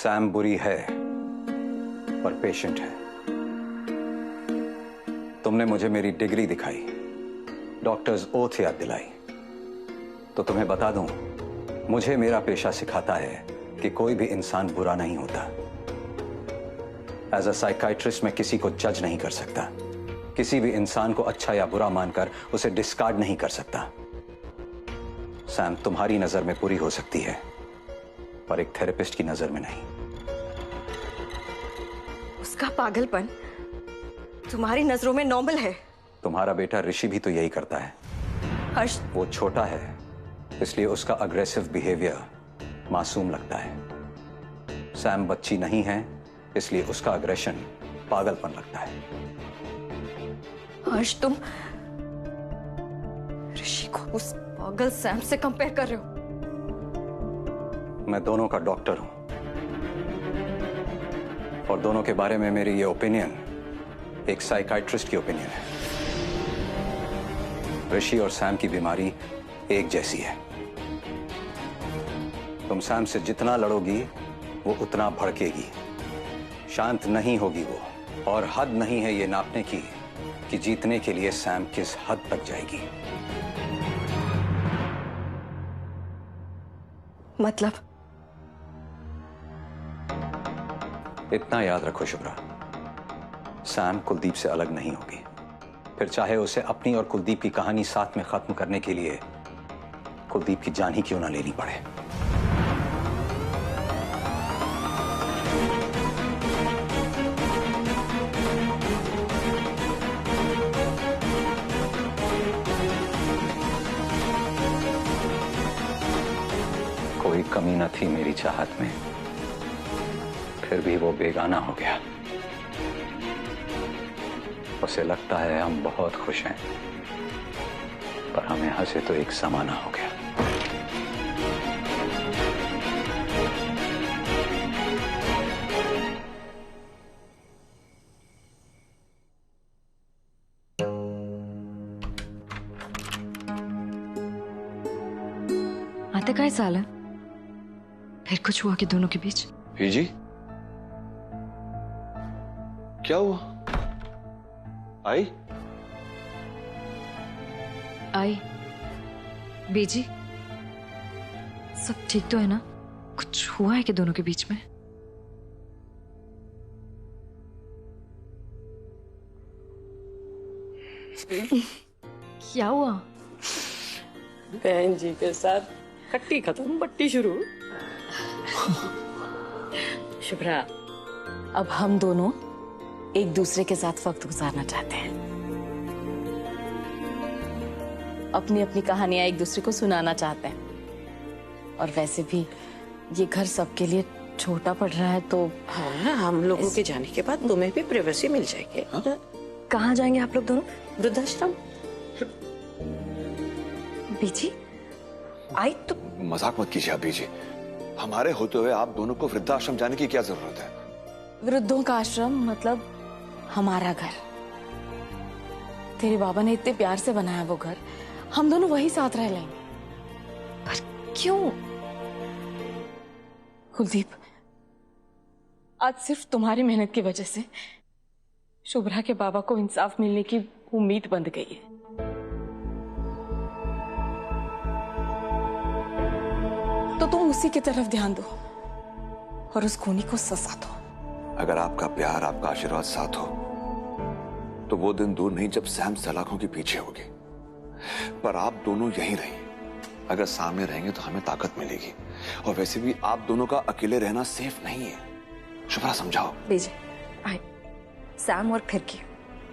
Sam बुरी है पर पेशेंट है। तुमने मुझे मेरी डिग्री दिखाई, डॉक्टर्स ओथ याद दिलाई, तो तुम्हें बता दूं, मुझे मेरा पेशा सिखाता है कि कोई भी इंसान बुरा नहीं होता। एज अ साइकाइट्रिस्ट मैं किसी को जज नहीं कर सकता, किसी भी इंसान को अच्छा या बुरा मानकर उसे डिस्कार्ड नहीं कर सकता। सैम तुम्हारी नजर में बुरी हो सकती है पर एक थेरेपिस्ट की नजर में नहीं। उसका पागलपन तुम्हारी नजरों में नॉर्मल है। तुम्हारा बेटा ऋषि भी तो यही करता है। हर्ष, वो छोटा है इसलिए उसका अग्रेसिव बिहेवियर मासूम लगता है। सैम बच्ची नहीं है इसलिए उसका अग्रेशन पागलपन लगता है। हर्ष, तुम ऋषि को उस पागल सैम से कंपेयर कर रहे हो। मैं दोनों का डॉक्टर हूं और दोनों के बारे में मेरी ये ओपिनियन एक साइकाइट्रिस्ट की ओपिनियन है। ऋषि और सैम की बीमारी एक जैसी है। तुम सैम से जितना लड़ोगी वो उतना भड़केगी, शांत नहीं होगी वो, और हद नहीं है ये नापने की कि जीतने के लिए सैम किस हद तक जाएगी। मतलब? इतना याद रखो शुभ्रा, सैम कुलदीप से अलग नहीं होगी, फिर चाहे उसे अपनी और कुलदीप की कहानी साथ में खत्म करने के लिए कुलदीप की जान ही क्यों ना लेनी पड़े। कोई कमी न थी मेरी चाहत में, फिर भी वो बेगाना हो गया। उसे लगता है हम बहुत खुश हैं, पर हमें हंसे तो एक समाना हो गया। आते का साल है, फिर कुछ हुआ कि दोनों के बीच? जी क्या हुआ? आई बीजी, सब ठीक तो है ना? कुछ हुआ है कि दोनों के बीच में? क्या हुआ? बहन जी के साथ खट्टी खत्म बट्टी शुरू। शुभ्रा, अब हम दोनों एक दूसरे के साथ वक्त गुजारना चाहते हैं, अपनी अपनी कहानियां एक दूसरे को सुनाना चाहते हैं, और वैसे भी ये घर सबके लिए छोटा पड़ रहा है तो हाँ, हम लोगों के जाने के बाद तुम्हें भी प्राइवेसी मिल जाएगी। हाँ? कहाँ जाएंगे आप लोग दोनों? वृद्धाश्रम। बीजी आई तो मजाक मत कीजिए अभी जी, हमारे होते हुए आप दोनों को वृद्धाश्रम जाने की क्या जरूरत है? वृद्धों का आश्रम मतलब हमारा घर। तेरे बाबा ने इतने प्यार से बनाया वो घर, हम दोनों वही साथ रह लेंगे। पर क्यों? कुलदीप, आज सिर्फ तुम्हारी मेहनत की वजह से शुभ्रा के बाबा को इंसाफ मिलने की उम्मीद बंध गई है। तो तुम उसी की तरफ ध्यान दो और उस खूनी को सजा दो। अगर आपका प्यार, आपका आशीर्वाद साथ हो तो वो दिन दूर नहीं जब सैम सलाखों के पीछे होगी, पर आप दोनों यहीं रहिए। अगर सामने रहेंगे तो हमें ताकत मिलेगी, और वैसे भी आप दोनों का अकेले रहना सेफ नहीं है। शुभ्रा समझाओ। बीजी आई, सैम और फिरकी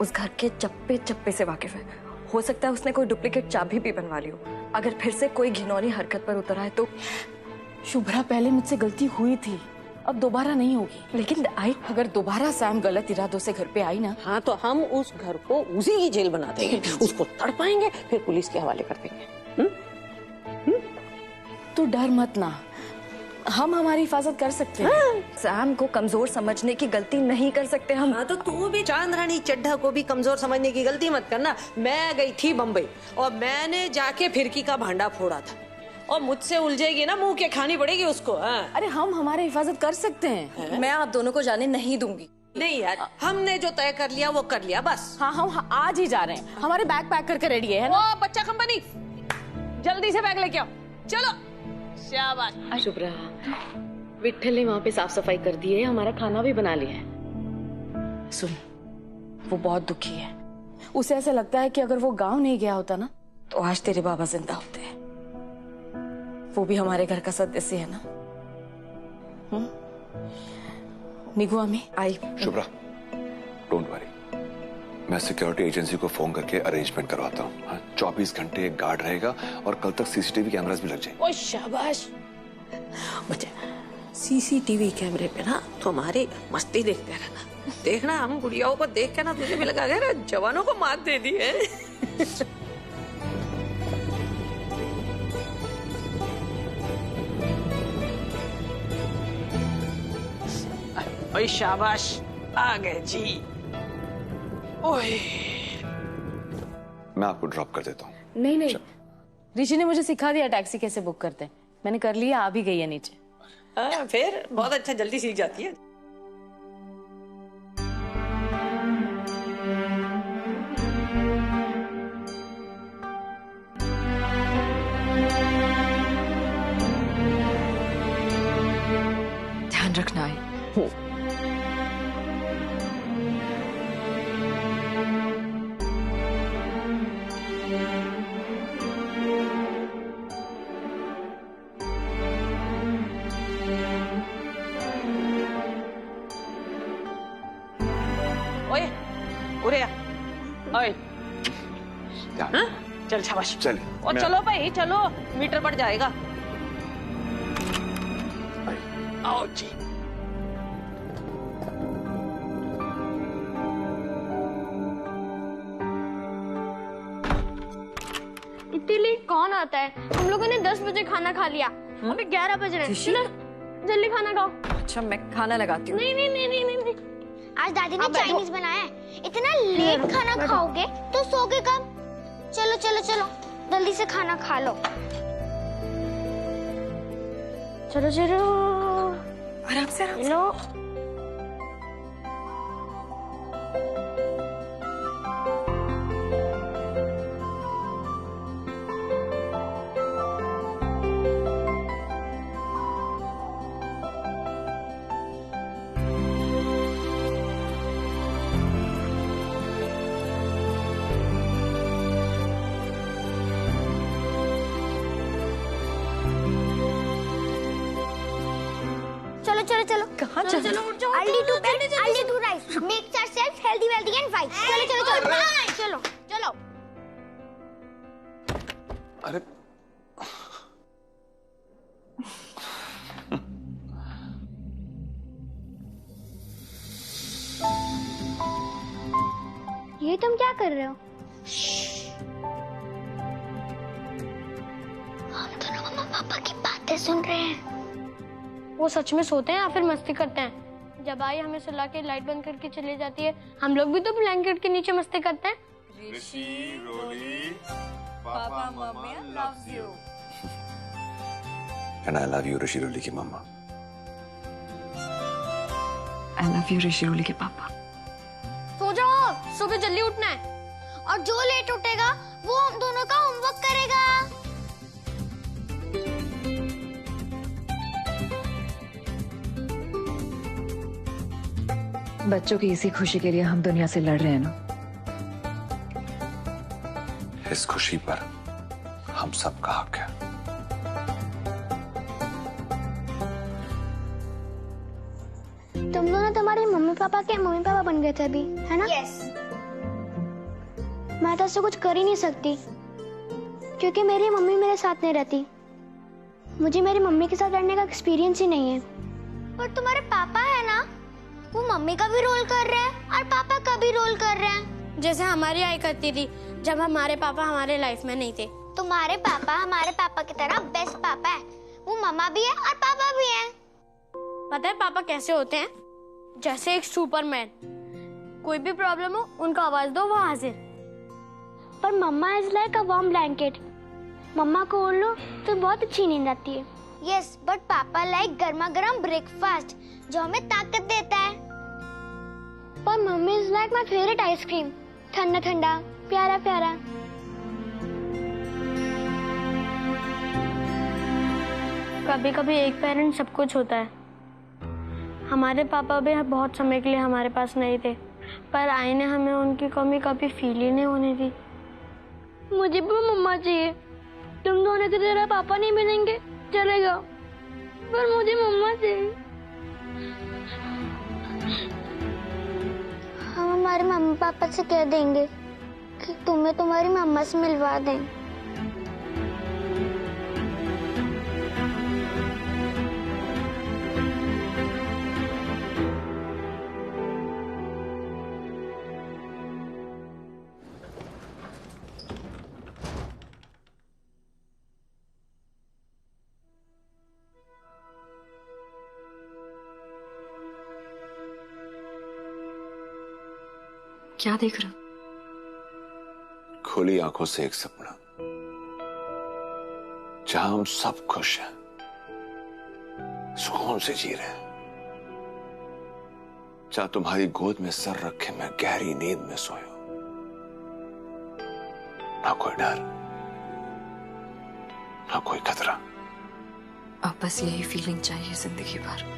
उस घर के चप्पे चप्पे से वाकिफ है। हो सकता है उसने कोई डुप्लीकेट चाबी भी बनवा ली हो। अगर फिर से कोई घिनौनी हरकत पर उतर आए तो? शुभ्रा, पहले मुझसे गलती हुई थी, अब दोबारा नहीं होगी। लेकिन आई, अगर दोबारा सैम गलत इरादों से घर पे आई ना, हाँ तो हम उस घर को उसी की जेल बना देंगे, उसको तड़पाएंगे, फिर पुलिस के हवाले कर देंगे। तो डर मत ना, हम हमारी हिफाजत कर सकते हैं। हाँ। सैम को कमजोर समझने की गलती नहीं कर सकते हम। हाँ तो तू भी चांद रानी चड्ढा को भी कमजोर समझने की गलती मत करना। मैं गई थी बम्बई और मैंने जाके फिरकी का भांडा फोड़ा था, और मुझसे उलझेगी ना, मुंह के खानी पड़ेगी उसको। हाँ। अरे हम हमारी हिफाजत कर सकते हैं। मैं आप दोनों को जाने नहीं दूंगी। नहीं यार, हमने जो तय कर लिया वो कर लिया बस। हाँ हम आज ही जा रहे हैं, हमारे बैग पैक करके रेडी है ना? ओ बच्चा कंपनी, जल्दी से बैग लेके आओ, चलो। शाबाश। शुभ्रा, विट्ठल ने वहाँ पे साफ सफाई कर दी है, हमारा खाना भी बना लिया है। सुन, वो बहुत दुखी है, उसे ऐसा लगता है कि अगर वो गांव नहीं गया होता ना तो आज तेरे बाबा जिंदा होते हैं। वो भी हमारे घर का सदस्य है ना। निगु अम्मी आई। शुभ्रा, डोंट वरी, मैं सिक्योरिटी एजेंसी को फोन करके अरेंजमेंट करवाता हूँ। 24 घंटे एक गार्ड रहेगा और कल तक सीसीटीवी कैमरास भी लग जाएंगे। ओ शाबाश बच्चा, सीसीटीवी कैमरे पे ना तुम्हारी मस्ती देखते रहना। देखना हम गुड़ियाओं को देख के ना तुझे भी लगा ना जवानों को मात दे दी है। ओए शाबाश, आ गए जी। ओए मैं आपको ड्रॉप कर देता हूँ। नहीं नहीं, ऋषि ने मुझे सिखा दिया टैक्सी कैसे बुक करते हैं, मैंने कर लिया, आ भी गई है नीचे। फिर बहुत अच्छा, जल्दी सीख जाती है। ध्यान रखना है। ओए उरे आ, ओए ध्यान। हाँ? चल शाबाश। चलिए, और मैं- चलो भाई चलो, मीटर बढ़ जाएगा। आओ जी। इतनी लेट कौन आता है? हम लोगों ने 10 बजे खाना खा लिया, अभी 11 बज रहे हैं। चलो जल्दी खाना खाओ। अच्छा मैं खाना लगाती हूँ। नहीं नहीं नहीं नहीं नहीं, आज दादी ने चाइनीज बनाया है। इतना लेट खाना खाओगे तो सोगे कब? चलो चलो चलो जल्दी से खाना खा लो। चलो चलो आराम से आराम से। लो। चलो चलो चलो कहाँ चलो चल- चलो उठ जाओ। I'll do bed, I'll do rice. Makes ourselves healthy, wealthy and wise. चलो चलो चलो चलो चलो। अरे ये तुम क्या कर रहे हो? हम दोनों मम्मा पापा की बातें सुन रहे हैं। वो सच में सोते हैं या फिर मस्ती करते हैं? जब आई हमें सुला के लाइट बंद करके चली जाती है, हम लोग भी तो ब्लैंकेट के नीचे मस्ती करते हैं। एंड आई लव यू ऋषि रोली की मम्मा। आई लव यू ऋषि रोली के पापा। सो जाओ, सुबह जल्दी उठना है। और जो लेट उठेगा वो हम दोनों का होमवर्क करेगा। बच्चों की इसी खुशी के लिए हम दुनिया से लड़ रहे हैं ना। इस खुशी पर हम सबका हक है। तुम दोनों तुम्हारे मम्मी पापा के मम्मी पापा बन गए थे अभी, है ना? यस। मैं तो ऐसा कुछ कर ही नहीं सकती क्योंकि मेरी मम्मी मेरे साथ नहीं रहती। मुझे मेरी मम्मी के साथ रहने का एक्सपीरियंस ही नहीं है। पर तुम्हारे पापा है ना, वो मम्मी का भी रोल कर रहे हैं और पापा का भी रोल कर रहे हैं, जैसे हमारी आई करती थी जब हमारे पापा हमारे लाइफ में नहीं थे। तुम्हारे पापा हमारे पापा की तरह बेस्ट पापा है। वो मम्मा भी है और पापा भी है। पता है पापा कैसे होते हैं? जैसे एक सुपरमैन। कोई भी प्रॉब्लम हो उनको आवाज दो, वो हाजिर। पर mamma is like a warm blanket. Mamma को ओढ़ लो तो बहुत अच्छी नींद आती है। यस, बट पापा लाइक गर्मा गर्म ब्रेकफास्ट जो हमें ताकत देता है। पर mummy is like my favourite ice cream, ठंडा ठंडा, प्यारा प्यारा। कभी कभी एक पेरेंट सब कुछ होता है। हमारे पापा भी बहुत समय के लिए हमारे पास नहीं थे, पर आई ने हमें उनकी कमी कभी फील ही नहीं होने दी। मुझे भी मम्मा चाहिए। तुम दोनों की तरह पापा नहीं मिलेंगे चलेगा, पर मुझे मम्मा चाहिए। हम हमारे मम्मी पापा से कह देंगे कि तुम्हें तुम्हारी मम्मा से मिलवा दें। क्या देख रहे हो? खुली आंखों से एक सपना जहां हम सब खुश हैं, सुकून से जी रहे हैं, जहां तुम्हारी गोद में सर रखे मैं गहरी नींद में सोया, ना कोई डर, ना कोई खतरा। अब बस यही फीलिंग चाहिए जिंदगी भर।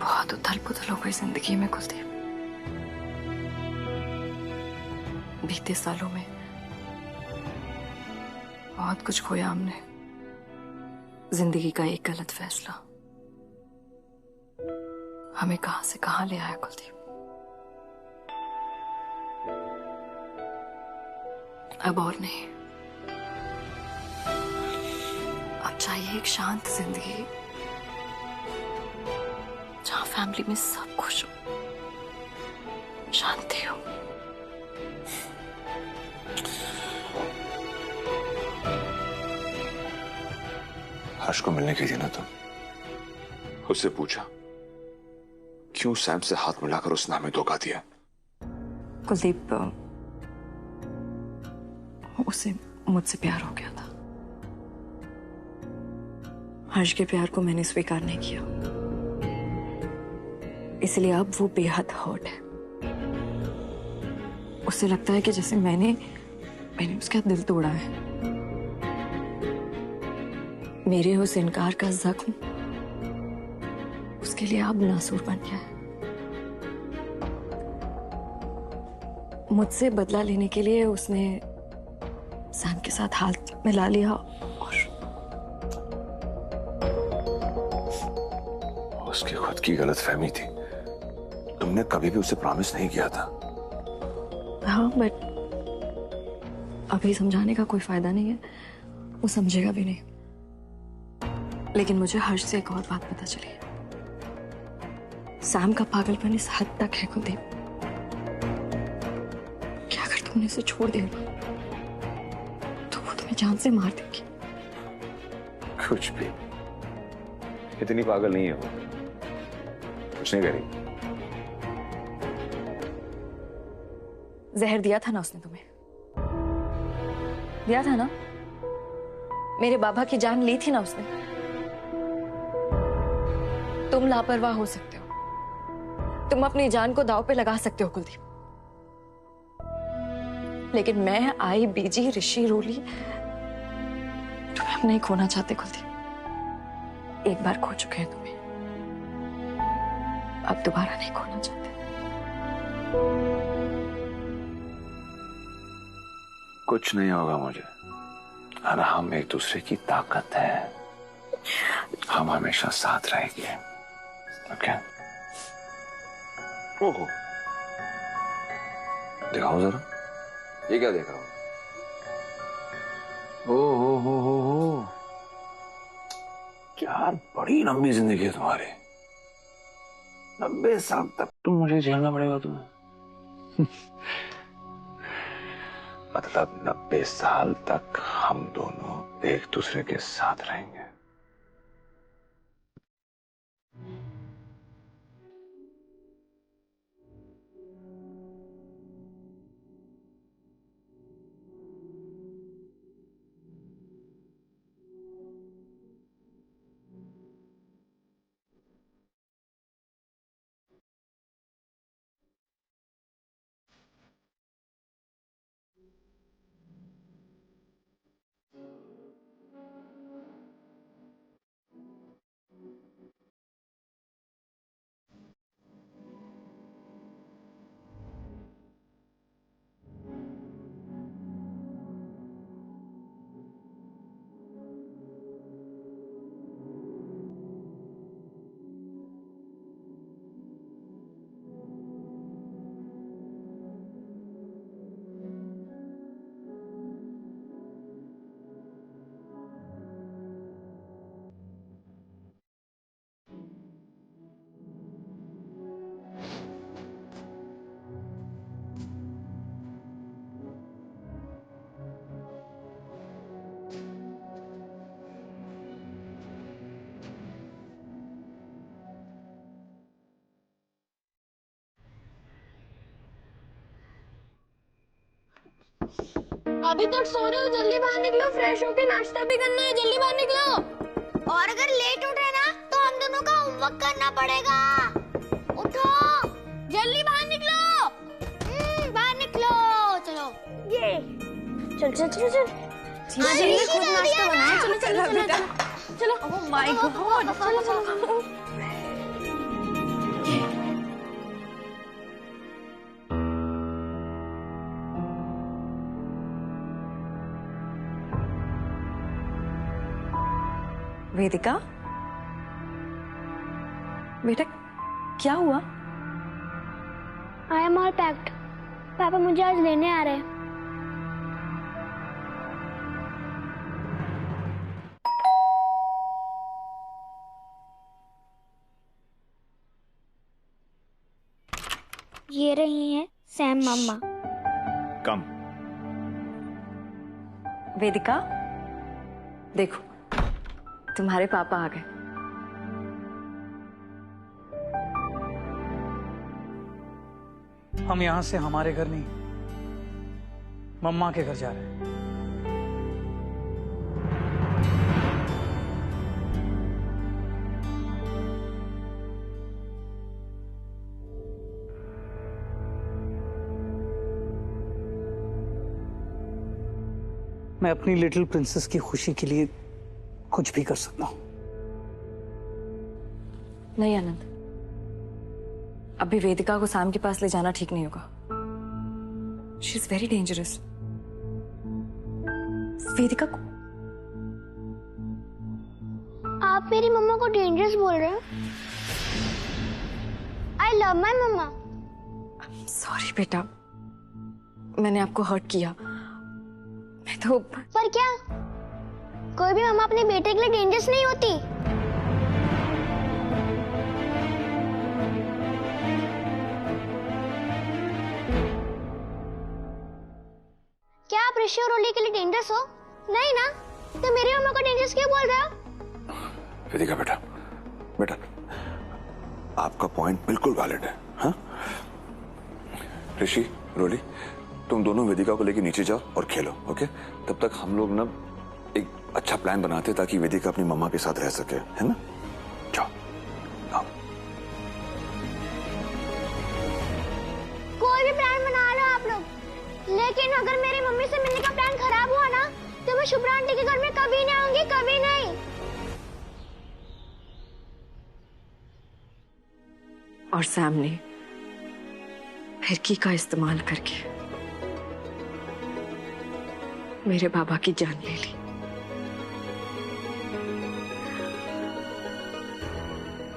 बहुत उथल पुथल हो गई जिंदगी में कुलदीप। बीते सालों में बहुत कुछ खोया हमने। जिंदगी का एक गलत फैसला हमें कहां से कहां ले आया कुलदीप। अब और नहीं। अब चाहिए एक शांत जिंदगी जहां फैमिली में सब खुश हो, शांति हो। हर्ष को मिलने गई थी ना तुम? उससे पूछा क्यों सैम से हाथ मिलाकर उसने हमें धोखा दिया? कुलदीप, उसे मुझसे प्यार हो गया था। हर्ष के प्यार को मैंने स्वीकार नहीं किया, इसलिए अब वो बेहद हर्ट है। उसे लगता है कि जैसे मैंने उसका दिल तोड़ा है। मेरे उस इनकार का जख्म उसके लिए अब नासूर बन गया है। मुझसे बदला लेने के लिए उसने सैम के साथ हाथ मिला लिया और उसकी खुद की गलतफहमी थी। तुमने कभी भी उसे प्रॉमिस नहीं किया था। हाँ, बट अभी समझाने का कोई फायदा नहीं है। वो समझेगा भी नहीं। लेकिन मुझे हर्ष से एक और बात पता चली। सैम का पागलपन इस हद तक है कुलदीप कि अगर तुमने उसे छोड़ दिया तो वो तुम्हें जान से मार देगी। कुछ भी, इतनी पागल नहीं है वो। कुछ नहीं करेगी। जहर दिया था ना उसने तुम्हें? दिया था ना? मेरे बाबा की जान ली थी ना उसने? तुम लापरवाह हो सकते हो, तुम अपनी जान को दांव पे लगा सकते हो कुलदीप, लेकिन मैं आई बीजी ऋषि रोली तुम्हें अब नहीं खोना चाहते कुलदीप। एक बार खो चुके हैं तुम्हें, अब दोबारा नहीं खोना चाहते। कुछ नहीं होगा मुझे, और हम एक दूसरे की ताकत है। हम हमेशा साथ रहेंगे। ओके? ओहो, दिखाओ जरा। ये क्या देख रहा हूं? हो, क्या बड़ी लंबी जिंदगी है तुम्हारी। 90 साल तक तो मुझे झेलना पड़ेगा तुम्हें। मतलब 90 साल तक हम दोनों एक दूसरे के साथ रहेंगे। अभी तक सो रहे हो, जल्दी बाहर निकलो, फ्रेश होके नाश्ता भी करना है, जल्दी बाहर निकलो। और अगर लेट उठे ना तो हम दोनों का होमवर्क करना पड़ेगा। उठो, जल्दी बाहर निकलो। बाहर निकलो। चलो ये चल चल चल चल, जल्दी खुद नाश्ता बनाए। चलो चलो चलो चलो। ओह माय गॉड, चलो चलो। वेदिका, बेटा क्या हुआ? I am all packed. पापा मुझे आज लेने आ रहे हैं। ये रही हैं सैम मम्मा। कम। वेदिका देखो, तुम्हारे पापा आ गए। हम यहां से हमारे घर नहीं, मम्मा के घर जा रहे हैं। मैं अपनी लिटिल प्रिंसेस की खुशी के लिए कुछ भी कर सकता हूं। नहीं आनंद, अभी वेदिका को सैम के पास ले जाना ठीक नहीं होगा। She is very dangerous. Vedika को आप मेरी मम्मा को डेंजरस बोल रहे हो? I love my mamma. Sorry बेटा, मैंने आपको हर्ट किया। मैं तो पर क्या कोई भी मम्मा अपने बेटे के लिए डेंजरस नहीं होती? क्या आप ऋषि और ओली के लिए डेंजरस हो? नहीं ना, तो मेरी मम्मा को डेंजरस क्यों बोल रहे हो? वेदिका बेटा, बेटा आपका पॉइंट बिल्कुल वैलिड है। हाँ ऋषि, रोली, तुम दोनों वेदिका को लेके नीचे जाओ और खेलो, ओके? तब तक हम लोग ना एक अच्छा प्लान बनाते ताकि वेदिका अपनी मम्मा के साथ रह सके, है ना? जाओ आओ। कोई भी प्लान बना लो आप लोग, लेकिन अगर मेरी मम्मी से मिलने का प्लान खराब हुआ ना तो मैं शुभ्रा आंटी के घर में कभी नहीं आऊंगी, कभी नहीं। और सैम ने फिरकी का इस्तेमाल करके मेरे बाबा की जान ले ली।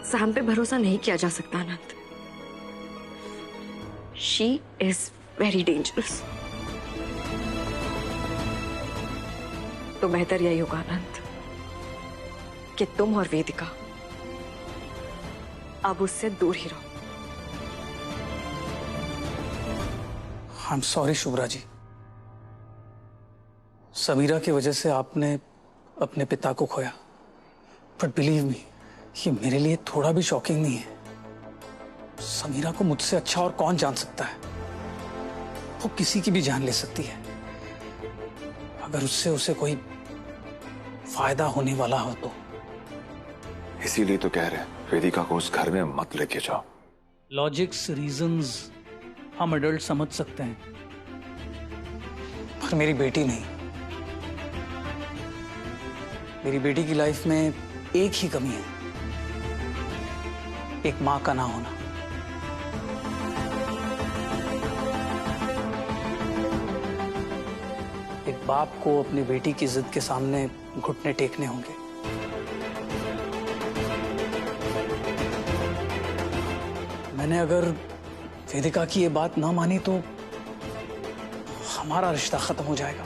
सैम पे भरोसा नहीं किया जा सकता Anand. She is very dangerous. तो बेहतर यही होगा आनंद कि तुम और वेदिका अब उससे दूर ही रहो। I am sorry Shubhra ji, Samira की वजह से आपने अपने पिता को खोया, बट बिलीव मी, ये मेरे लिए थोड़ा भी शॉकिंग नहीं है। समीरा को मुझसे अच्छा और कौन जान सकता है? वो किसी की भी जान ले सकती है, अगर उससे उसे कोई फायदा होने वाला हो तो। इसीलिए तो कह रहे हैं वेदिका को उस घर में मत लेके जाओ। लॉजिक्स, रीजंस हम एडल्ट समझ सकते हैं, पर मेरी बेटी नहीं। मेरी बेटी की लाइफ में एक ही कमी है, एक मां का ना होना। एक बाप को अपनी बेटी की जिद के सामने घुटने टेकने होंगे। मैंने अगर वेदिका की ये बात ना मानी तो हमारा रिश्ता खत्म हो जाएगा।